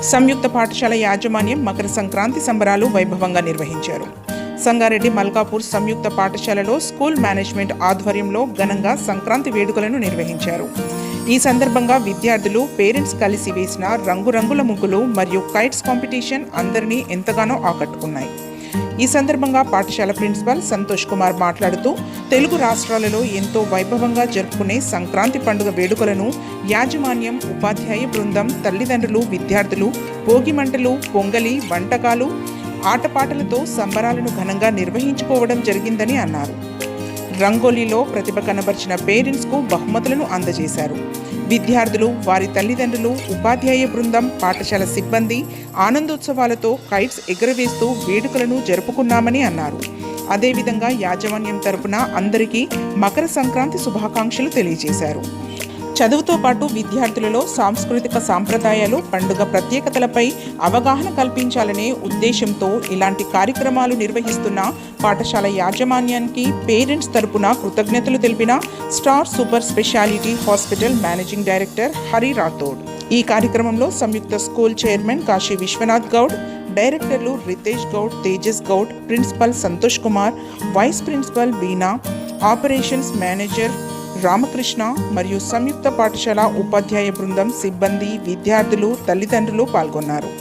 సంయుక్త పాఠశాల యాజమాన్యం మకర సంక్రాంతి సంబరాలు వైభవంగా నిర్వహించారు. సంగారెడ్డి మల్కాపూర్ సంయుక్త పాఠశాలలో స్కూల్ మేనేజ్మెంట్ ఆధ్వర్యంలో ఘనంగా సంక్రాంతి వేడుకలను నిర్వహించారు. ఈ సందర్భంగా విద్యార్థులు, పేరెంట్స్ కలిసి వేసిన రంగురంగుల ముగ్గులు మరియు కైట్స్ కాంపిటీషన్ అందరినీ ఎంతగానో ఆకట్టుకున్నాయి. ఈ సందర్భంగా పాఠశాల ప్రిన్సిపల్ సంతోష్ కుమార్ మాట్లాడుతూ, తెలుగు రాష్ట్రాలలో ఎంతో వైభవంగా జరుపుకునే సంక్రాంతి పండుగ వేడుకలను యాజమాన్యం, ఉపాధ్యాయ బృందం, తల్లిదండ్రులు, విద్యార్థులు భోగి మంటలు, పొంగలి, వంటకాలు, ఆటపాటలతో సంబరాలను ఘనంగా నిర్వహించుకోవడం జరిగిందని అన్నారు. రంగోలీలో ప్రతిభ కనబర్చిన పేరెంట్స్కు బహుమతులను అందజేశారు. విద్యార్థులు, వారి తల్లిదండ్రులు, ఉపాధ్యాయ బృందం, పాఠశాల సిబ్బంది ఆనందోత్సవాలతో కైట్స్ ఎగురవేస్తూ వేడుకలను జరుపుకున్నామని అన్నారు. అదేవిధంగా యాజమాన్యం తరపున అందరికీ మకర సంక్రాంతి శుభాకాంక్షలు తెలియజేశారు. చదువుతో పాటు విద్యార్థులలో సాంస్కృతిక సాంప్రదాయాలు, పండుగ ప్రత్యేకతలపై అవగాహన కల్పించాలనే ఉద్దేశంతో ఇలాంటి కార్యక్రమాలు నిర్వహిస్తున్న పాఠశాల యాజమాన్యానికి పేరెంట్స్ తరపున కృతజ్ఞతలు తెలిపిన Star super speciality hospital managing director Hari Rathod. ఈ కార్యక్రమంలో సంయుక్త స్కూల్ చైర్మన్ కాశీ విశ్వనాథ్ గౌడ్, డైరెక్టర్లు Ritesh Goud, Tejas Goud, principal Santosh Kumar, vice principal Veena, operations manager Ramakrishna మరియు సంయుక్త పాఠశాల ఉపాధ్యాయ బృందం, సిబ్బంది, విద్యార్థులు, తల్లిదండ్రులు పాల్గొన్నారు.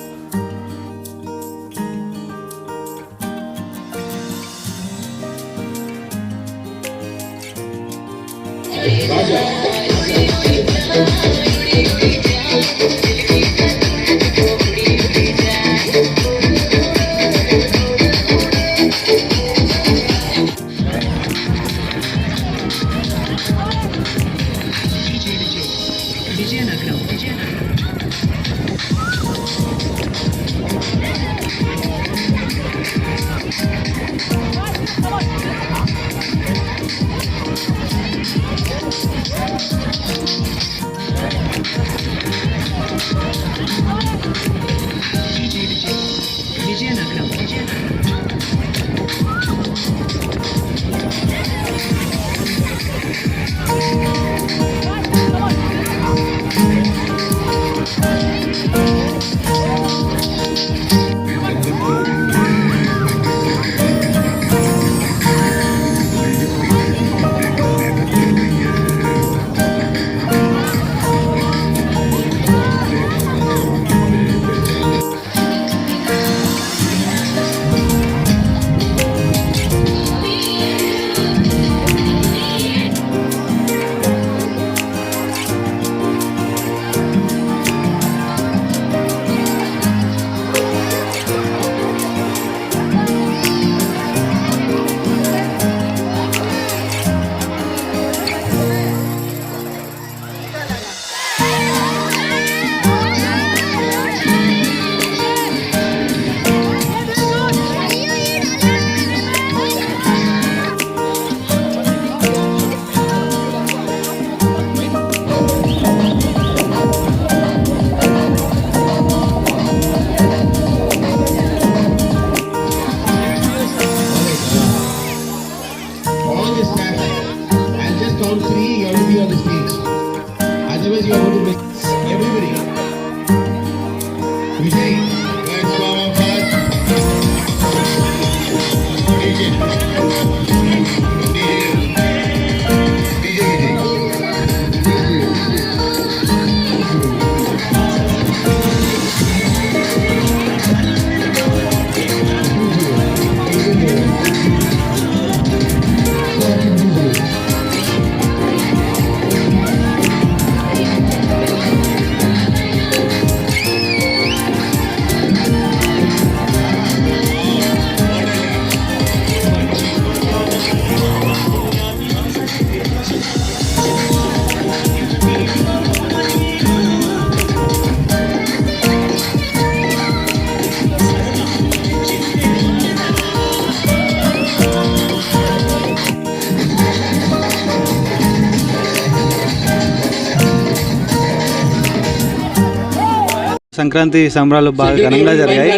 సంక్రాంతి సంబరాలు బాగా ఘనంగా జరిగాయి.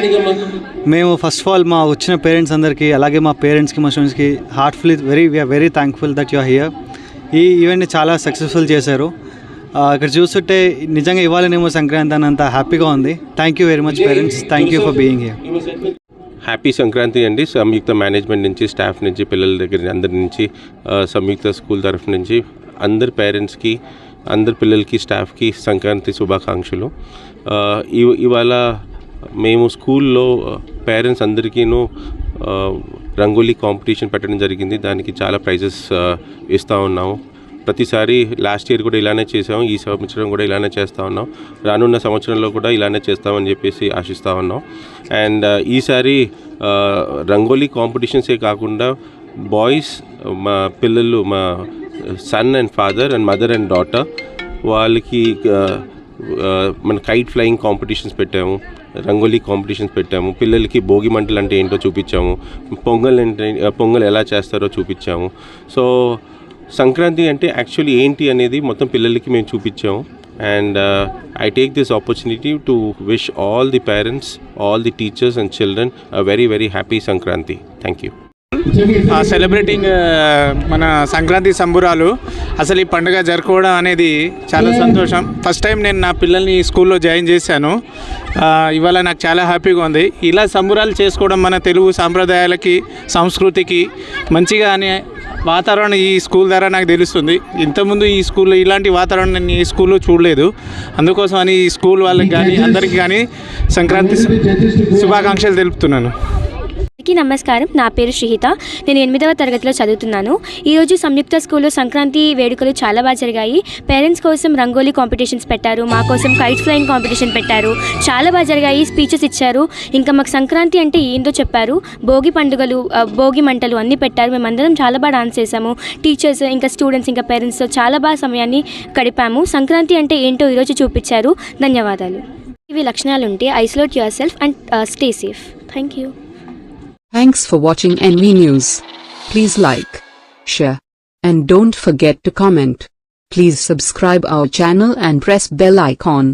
మేము ఫస్ట్ ఆఫ్ ఆల్ మా వచ్చిన పేరెంట్స్ అందరికీ, అలాగే మా పేరెంట్స్కి, మా స్టూడెంట్స్కి heartfully we are very thankful that you are here. ఈ ఈవెంట్ని చాలా సక్సెస్ఫుల్ చేశారు. ఇక్కడ చూస్తుంటే నిజంగా ఇవ్వాలనేమో సంక్రాంతి అని అంత హ్యాపీగా ఉంది. Thank you very much parents, thank you for being here. Happy Sankranti అండి. సంయుక్త మేనేజ్మెంట్ నుంచి, స్టాఫ్ నుంచి, పిల్లల దగ్గర అందరి నుంచి, సంయుక్త స్కూల్ తరఫు నుంచి అందరి పేరెంట్స్కి, అందరి పిల్లలకి, స్టాఫ్కి సంక్రాంతి శుభాకాంక్షలు. ఇవాళ మేము స్కూల్లో పేరెంట్స్ అందరికీను రంగోలీ కాంపిటీషన్ పెట్టడం జరిగింది. దానికి చాలా ప్రైజెస్ ఇస్తూ ఉన్నాము. ప్రతిసారి లాస్ట్ ఇయర్ కూడా ఇలానే చేసాము, ఈ సంవత్సరం కూడా ఇలానే చేస్తూ ఉన్నాం, రానున్న సంవత్సరంలో కూడా ఇలానే చేస్తామని చెప్పేసి ఆశిస్తూ ఉన్నాం. అండ్ ఈసారి రంగోలీ కాంపిటీషన్సే కాకుండా బాయ్స్, మా పిల్లలు, మా son and father and mother and daughter, వాళ్ళకి మన కైట్ ఫ్లయింగ్ కాంపిటీషన్స్ పెట్టాము, రంగోలీ కాంపిటీషన్స్ పెట్టాము, పిల్లలకి భోగి మంటలు అంటే ఏంటో చూపించాము, పొంగల్ ఎలా చేస్తారో చూపించాము. సో సంక్రాంతి అంటే యాక్చువల్లీ ఏంటి అనేది మొత్తం పిల్లలకి మేము చూపించాము. And I take this opportunity to wish all the parents, all the teachers and children a very, very happy Sankranti. Thank you. Celebrating మన సంక్రాంతి సంబురాలు. అసలు ఈ పండుగ జరుపుకోవడం అనేది చాలా సంతోషం. ఫస్ట్ టైం నేను నా పిల్లల్ని స్కూల్లో జాయిన్ చేశాను. ఇవాళ నాకు చాలా హ్యాపీగా ఉంది. ఇలా సంబురాలు చేసుకోవడం మన తెలుగు సాంప్రదాయాలకి, సంస్కృతికి మంచిగా అనే వాతావరణం ఈ స్కూల్ ద్వారా నాకు తెలుస్తుంది. ఇంతకుముందు ఈ స్కూల్లో ఇలాంటి వాతావరణం నేను ఈ స్కూల్లో చూడలేదు. అందుకోసం అని ఈ స్కూల్ వాళ్ళకి కానీ అందరికీ కానీ సంక్రాంతి శుభాకాంక్షలు తెలుపుతున్నాను. నమస్కారం, నా పేరు శ్రీహిత. నేను 8వ తరగతిలో చదువుతున్నాను. ఈరోజు సంయుక్త స్కూల్లో సంక్రాంతి వేడుకలు చాలా బాగా జరిగాయి. పేరెంట్స్ కోసం రంగోలీ కాంపిటీషన్స్ పెట్టారు, మా కోసం కైట్ ఫ్లయింగ్ కాంపిటీషన్ పెట్టారు. చాలా బాగా జరిగాయి. స్పీచెస్ ఇచ్చారు. ఇంకా మాకు సంక్రాంతి అంటే ఏందో చెప్పారు. భోగి పండుగలు, భోగి మంటలు అన్నీ పెట్టారు. మేమందరం చాలా బాగా డాన్స్ చేసాము. టీచర్స్, ఇంకా స్టూడెంట్స్, ఇంకా పేరెంట్స్తో చాలా బాగా సమయాన్ని గడిపాము. సంక్రాంతి అంటే ఏంటో ఈరోజు చూపించారు. ధన్యవాదాలు. ఇవి లక్షణాలు ఉంటే isolate your self and stay safe. Thank you. Thanks for watching NV News. Please like, share, and don't forget to comment. Please subscribe our channel and press bell icon.